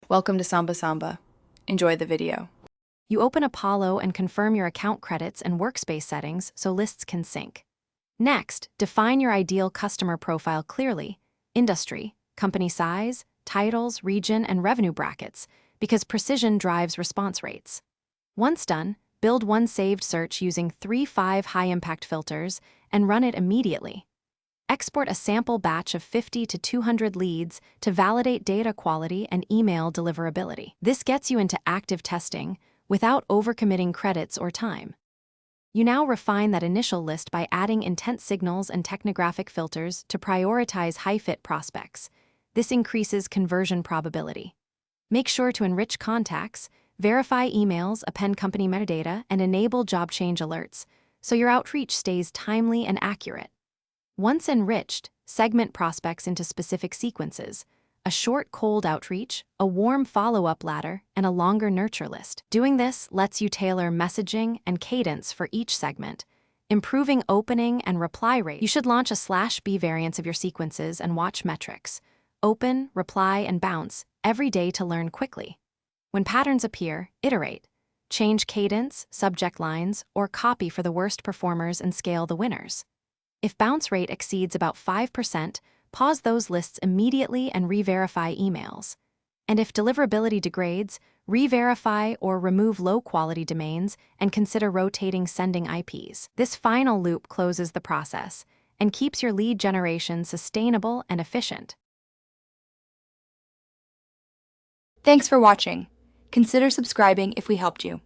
Welcome to Samba Samba. Enjoy the video. You open Apollo and confirm your account credits and workspace settings so lists can sync. Next, define your ideal customer profile clearly: industry, company size, titles, region, and revenue brackets, because precision drives response rates. Once done, build one saved search using 3-5 high-impact filters and run it immediately. Export a sample batch of 50 to 200 leads to validate data quality and email deliverability. This gets you into active testing without overcommitting credits or time. You now refine that initial list by adding intent signals and technographic filters to prioritize high-fit prospects. This increases conversion probability. Make sure to enrich contacts, verify emails, append company metadata, and enable job change alerts, so your outreach stays timely and accurate. Once enriched, segment prospects into specific sequences: a short cold outreach, a warm follow-up ladder, and a longer nurture list. Doing this lets you tailor messaging and cadence for each segment, improving opening and reply rate. You should launch a /B variance of your sequences and watch metrics: open, reply, and bounce every day to learn quickly. When patterns appear, iterate. Change cadence, subject lines, or copy for the worst performers and scale the winners. If bounce rate exceeds about 5%, pause those lists immediately and re-verify emails. And if deliverability degrades, re-verify or remove low-quality domains and consider rotating sending IPs. This final loop closes the process and keeps your lead generation sustainable and efficient. Thanks for watching. Consider subscribing if we helped you.